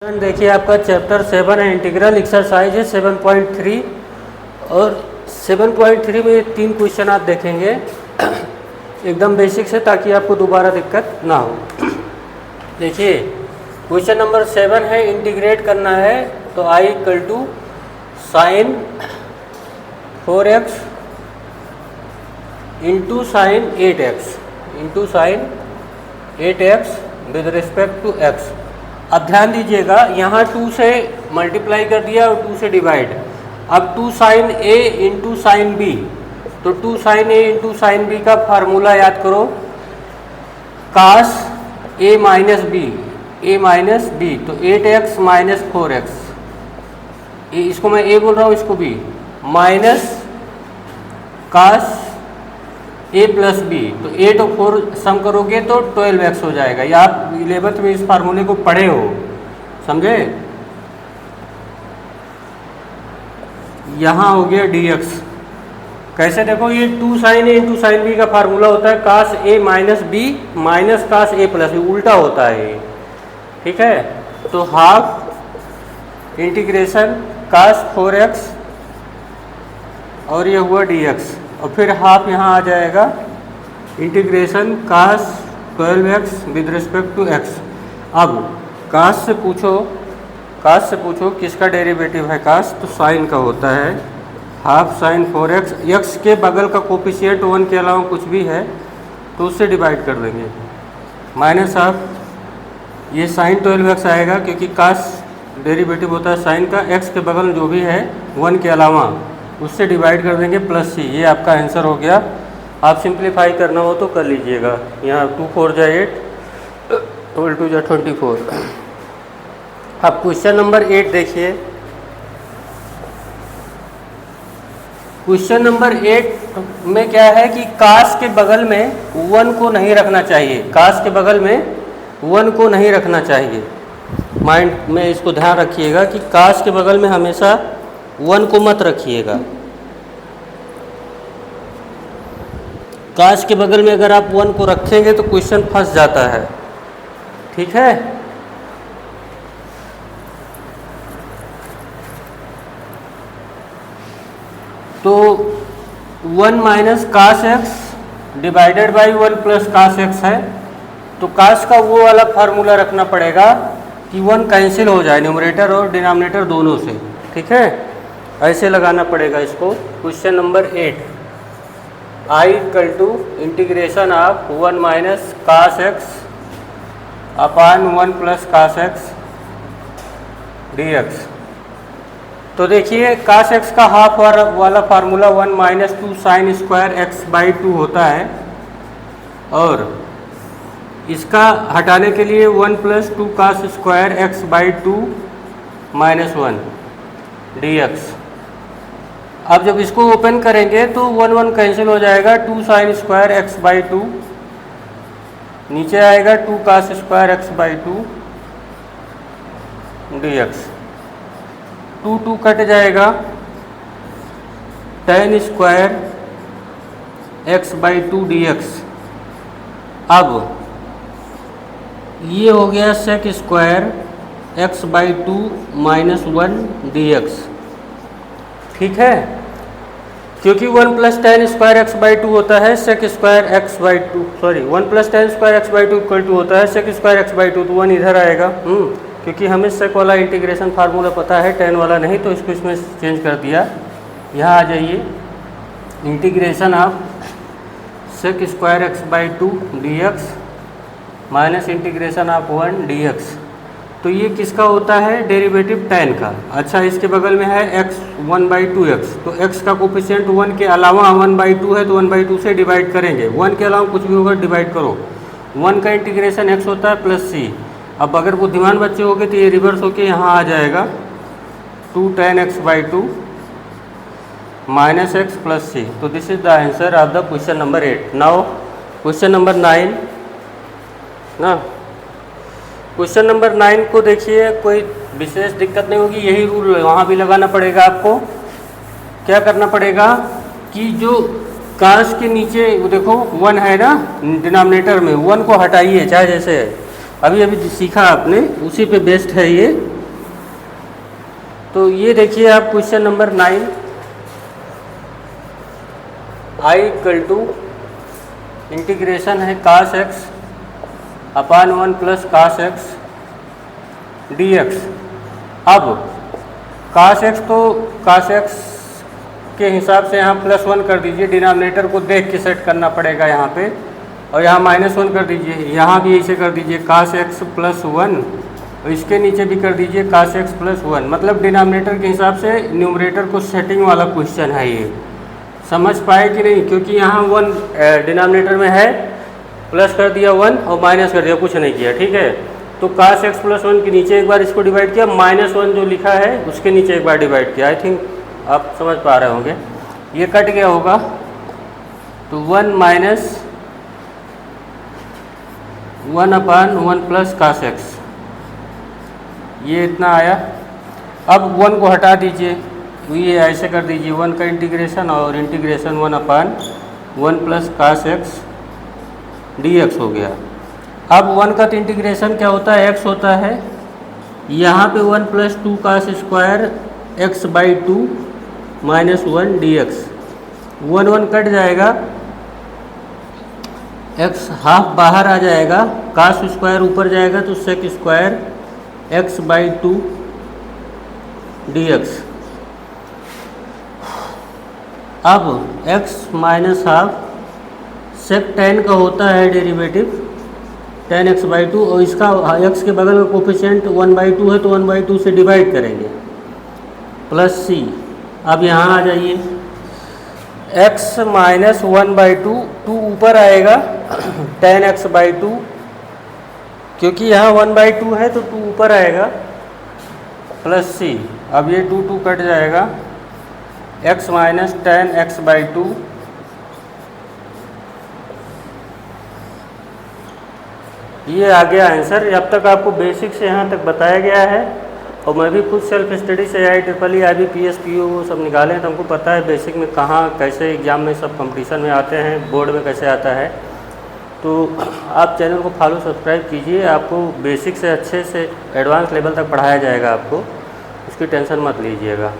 देखिए आपका चैप्टर 7 है, इंटीग्रल एक्सरसाइज है 7.3 और 7.3 में 3 क्वेश्चन आप देखेंगे एकदम बेसिक से, ताकि आपको दोबारा दिक्कत ना हो। देखिए क्वेश्चन नंबर 7 है, इंटीग्रेट करना है तो i equal to sine 4x into sine 8x with respect to x। अब ध्यान दीजिएगा, यहाँ 2 से मल्टीप्लाई कर दिया और 2 से डिवाइड। अब 2 sine a into sine b, तो 2 sine a into sine b का फार्मूला याद करो, कास a माइनस b, तो 8x माइनस 4x, इसको मैं a बोल रहा हूँ, इसको b, minus cos a plus B, तो 8 और 4 सम करोगे तो 12x हो जाएगा। या आप 11th में इस फार्मूले को पढ़े हो, समझे। यहाँ हो गया dx। कैसे देखो, ये 2 sine a into sine B का फार्मूला होता है cos a minus B minus cos a plus B, उल्टा होता है ये, ठीक है। तो हाफ इंटीग्रेशन कास 4x और ये हुआ dx, और फिर हाफ यहाँ आ जाएगा integration cos 12x with respect to x। अब कास से पूछो किसका डेरिवेटिव है कास, तो साइन का होता है हाफ साइन 4x, x के बगल का कोफिशिएंट 1 के अलावा कुछ भी है तो उससे डिवाइड कर देंगे, माइनस हाफ ये साइन 12x आएगा, क्योंकि कास डेरिवेटिव होता है साइन का, x के बगल जो भी है 1 के अलावा उससे डिवाइड कर देंगे प्लस c। ये आपका आंसर हो गया। आप सिंप्लीफाई करना हो तो कर लीजिएगा, यहाँ 2 4 जा 8, 12 2 जा 24। अब क्वेश्चन नंबर 8 देखिए। क्वेश्चन नंबर 8 में क्या है कि कास के बगल में 1 को नहीं रखना चाहिए, कास के बगल में 1 को नहीं रखना चाहिए। माइंड में इसको ध्यान रखिएगा कि कास के बगल में हमेशा 1 को मत रखिएगा। काश के बगल में अगर आप 1 को रखेंगे तो क्वेश्चन फंस जाता है, ठीक है। तो 1 minus cos X divided by 1 plus cos X है, तो कास का वो वाला फार्मूला रखना पड़ेगा कि 1 कैंसिल हो जाए न्यूमरेटर और डिनोमिनेटर दोनों से, ठीक है। ऐसे लगाना पड़ेगा इसको। Question number 8, i equal to integration of 1 minus cos X upon 1 plus cos X dx। तो देखिए कास एक्स का हाफ वाला formula 1 minus 2 sine square X by 2 होता है, और इसका हटाने के लिए 1 plus 2 cos square X by 2 minus 1 dx। अब जब इसको ओपन करेंगे तो 1 1 कैंसिल हो जाएगा, 2 साइन स्क्वायर एक्स बाई 2, नीचे आएगा 2 cos square X by 2 dx। 2 2 cut जाएगा, tan square X by 2 dx। अब ये हो गया sec square X by 2 minus 1 dx, ठीक है। क्योंकि 1 plus tan square X by 2 होता है sec square X by 2, 1 plus tan square X by 2 equal to होता है सेक स्क्वायर एक्स बाई 2, तो 1 इधर आएगा। क्योंकि हमें सेक वाला इंटीग्रेशन फार्मूला पता है, टेन वाला नहीं, तो इसको इसमें चेंज कर दिया। यहाँ आ जाइए, integration of sec square X by 2 dx minus integration of 1 dx। तो ये किसका होता है, डेरिवेटिव tan का। अच्छा, इसके बगल में है x 1 बाई 2x, तो x का कोफिशिएंट 1 के अलावा 1 बाई 2 है, तो 1 बाई 2 से डिवाइड करेंगे, 1 के अलावा कुछ भी होगा डिवाइड करो। 1 का इंटीग्रेशन x होता है प्लस c। अब अगर बुद्धिमान बच्चे हो गए तो ये रिवर्स होके यहाँ आ जाएगा 2 tan x by 2 minus x plus c। तो this is the answer of the question number 8। Now question number 9 ना, क्वेश्चन नंबर 9 को देखिए, कोई विशेष दिक्कत नहीं होगी, यही रूल वहाँ भी लगाना पड़ेगा आपको। क्या करना पड़ेगा कि जो काश के नीचे वो देखो 1 है ना डिनोमिनेटर में, 1 को हटाइए, चाहे जैसे है, अभी अभी सीखा आपने उसी पे बेस्ड है ये। तो ये देखिए आप question number 9, I equal to integration है cos X upon 1 plus cos X D X. अब कास एक्स तो कास एक्स के हिसाब से यहाँ +1 कर दीजिए, डिनोमिनेटर को देख के सेट करना पड़ेगा यहाँ पे, और यहाँ -1 कर दीजिए, यहाँ भी ऐसे कर दीजिए कास एक्स +1, और इसके नीचे भी कर दीजिए कास एक्स +1। मतलब डिनोमिनेटर के हिसाब से न्यूमरेटर को सेटिंग वाला क्वेश्चन है ये। समझ पाए कि नहीं? क्योंकि यहाँ 1 डिनोमिनेटर में है, प्लस कर दिया 1 और माइनस कर दिया, कुछ नहीं किया, ठीक है। तो कास एक्स +1 के नीचे एक बार इसको डिवाइड किया, -1 जो लिखा है उसके नीचे एक बार डिवाइड किया। आई थिंक आप समझ पा रहे होंगे। ये कट गया होगा तो 1 - 1 अपान 1 प्लस कास एक्स, ये इतना आया। अब 1 को हटा दीजिए, तो ये ऐसे कर दीजिए 1 का इंटीग्रेशन और integration 1 upon 1 plus cos X D X हो गया। अब 1 का तो इंटीग्रेशन क्या होता है, x होता है। यहाँ पे 1 + 2 cos square x/2 -1 dx, 1 cut जाएगा, x हाफ बाहर आ जाएगा, कास स्क्वायर ऊपर जाएगा तो सेक स्क्वायर x/2 dx। अब x - हाफ सेक tan का होता है डेरिवेटिव tan x/2, और इसका x के बगल का कोफिशिएंट 1/2 है तो 1/2 से डिवाइड करेंगे, प्लस c। अब यहाँ आ जाइए, x - 1/2, 2 ऊपर आएगा tan x/2, क्योंकि यहाँ 1/2 है तो 2 ऊपर आएगा, प्लस c। अब ये 2 कट जाएगा, x - tan x/2 ये आ गया आंसर। अब तक आपको बेसिक से यहाँ तक बताया गया है, और मैं भी खुद सेल्फ स्टडी से IEEE IBPS PO वो सब निकाले हैं, तो हमको पता है बेसिक में कहाँ कैसे एग्ज़ाम में सब कंपटीशन में आते हैं, बोर्ड में कैसे आता है। तो आप चैनल को फॉलो सब्सक्राइब कीजिए, आपको बेसिक से अच्छे से एडवांस लेवल तक पढ़ाया जाएगा, आपको उसकी टेंशन मत लीजिएगा।